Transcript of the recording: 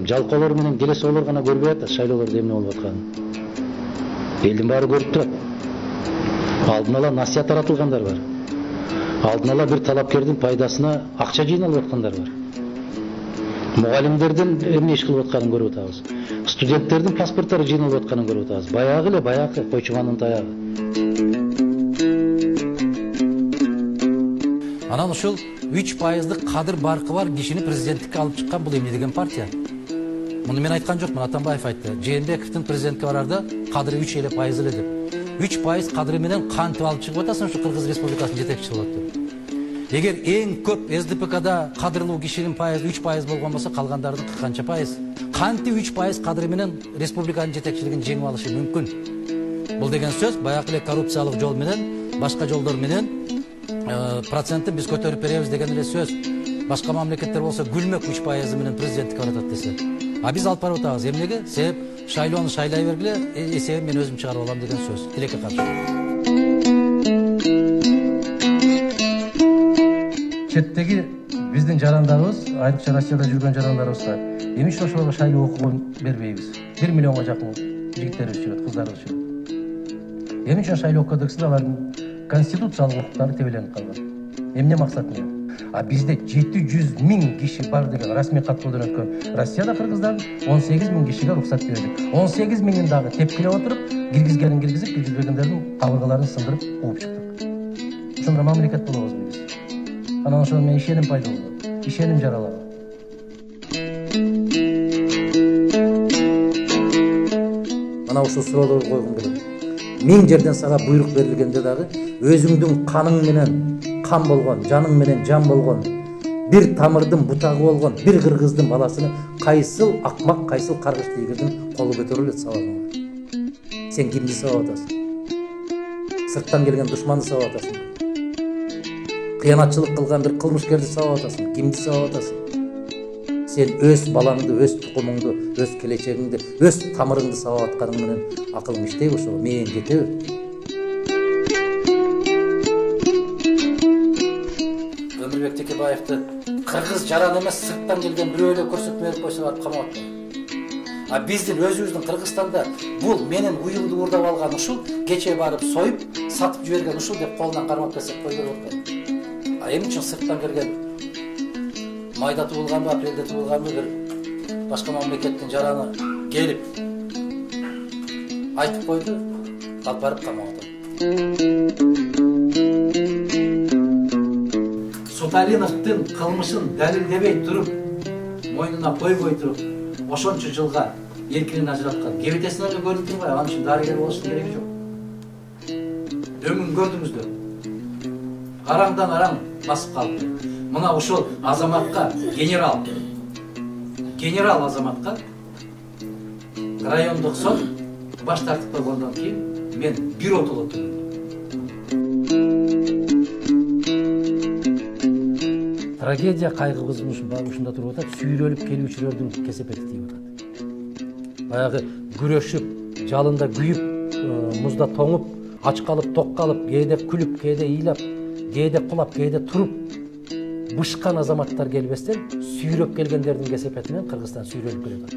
жалкоолор менен келесоолор гана көрбөй атат шайлоолордо эмне болуп атканын. Элдин баары көрүп турат. Алдын ала насият таратылгандар бар. Алдын ала бир талапкердин пайдасына акча жыйналып аткандар бар. Мугалимдердин эмне иш кылып атканын көрүп атабыз. Студенттердин паспорттары жыйналып атканын көрүп атабыз. Баягы койчуманын таягы. Анан ушул 3%дык кадыр баркы бар кишини президенттикке алып чыккан бул эмне деген партия? Муну мен айткан жокмун, Атамбаев айтты. Жээнбековдун президентке барарда кадыры 3% эле деп. 3% кадыры менен кантип алып чыгып атасың ушу Кыргыз Республикасынын жетекчиси болот деп. Эгер эң көп СДПКда кадырлуу кишинин пайызы 3% болгон болсо, калгандардын канча пайыз? Кантип 3% кадыры менен республиканын жетекчилигин жеңип алышы мүмкүн? Бул деген сөз баягы эле коррупциялык жол менен, башка жолдор менен процентин биз көтөрүп беребиз деген эле сөз. Башка мамлекеттер болсо күлмөк 3% менен президенттикке баратат десе. А биз алып барып атабыз. Эмнеге? Себеп шайлоону шайлай бергиле, эсебин мен өзүм чыгарып алам деген сөз. Тилекке каршы. Четтеги биздин жарандарыбыз, айрыкча Россияда жүргөн жарандарыбызга эмне үчүн ошолорго шайлоо окугун бербейбиз? 1 миллионго жакын жигиттерибиз жүрөт, кыздарыбыз жүрөт. Эмне үчүн шайлоо кодексинде алардын конституциялык укуктары тебеленип калган? Эмне максат менен? А бизде 700 000 киши бар деген расмий каттоодон өткөн. Россияда кыргыздардын 18 000 кишиге уруксат берилди. 18 000-ин дагы тепкилеп отуруп, киргизгенин киргизип, киргизбегендердин кабыргаларын сындырып кууп чыктык. Ошондо мамлекет болобузбу биз? Анан ошондо мен ишеним пайда болду. Ишеним жаралады. Мына ушул суроолорду койгум келет. 1000 жерден сага буйрук берилгенде дагы өзүңдүн каның менен кан болгон, жаның менен жан болгон, бир тамырдын бутагы болгон бир кыргыздын баласыны кайсыл акмак, кайсыл каргыш тийгирдин колу көтөрүлөт сабагыңа. Сен кимди сабап атасың? Сырттан келген душманды сабап атасың. Кыянатчылык кылган бир кылмышкерди сабап атасың. Кимди сабап атасың? Сен өз балаңды, өз тукумуңду, өз келечегиңди, өз тамырыңды сабап атканың менен акылың иштейби ошого? Мен кетеби? Өмүрбек Текебаевди кыргыз жаран эмес, сырттан келген бирөө эле көрсөтмө берип койсо барып камап атпайбы? А биздин өзүбүздүн Кыргызстанда бул менин уюмду уурдап алган ушул, кече барып союп, сатып жиберген ушул деп колунан кармап келсек кой берип атпайбы? А эмне үчүн сырттан келген майда туулганбы, апрелде туулганбы бир башка мамлекеттин жараны келип айтып койду, алып барып камап атат. Суталиновдун кылмышын далилдебей туруп, мойнуна койбой туруп, ошончо жылга эркинен ажыраткан кебетесинен эле көрүп турбайбы? Анын үчүн дарыгер болуштун кереги жок. Дөңүн көрдүңүздөр. Араңдан араң басып калды. Мына ошол азаматка генерал азаматка райондук сот баш тартып койгондон кийин мен бир отолот. Трагедия кайгыбыз ушунда туруп атат, сүйрөлүп келүүчүлөрдүн кесепети тийип атат. Баягы күрөшүп, жалында күйүп, музда тоңуп, ач калып, ток калып, кээде күлүп, кээде ыйлап, кээде кулап, кээде туруп бышкан азаматтар келбестен сүйрөп келгендердин кесепети менен Кыргызстан сүйрөлүп келет.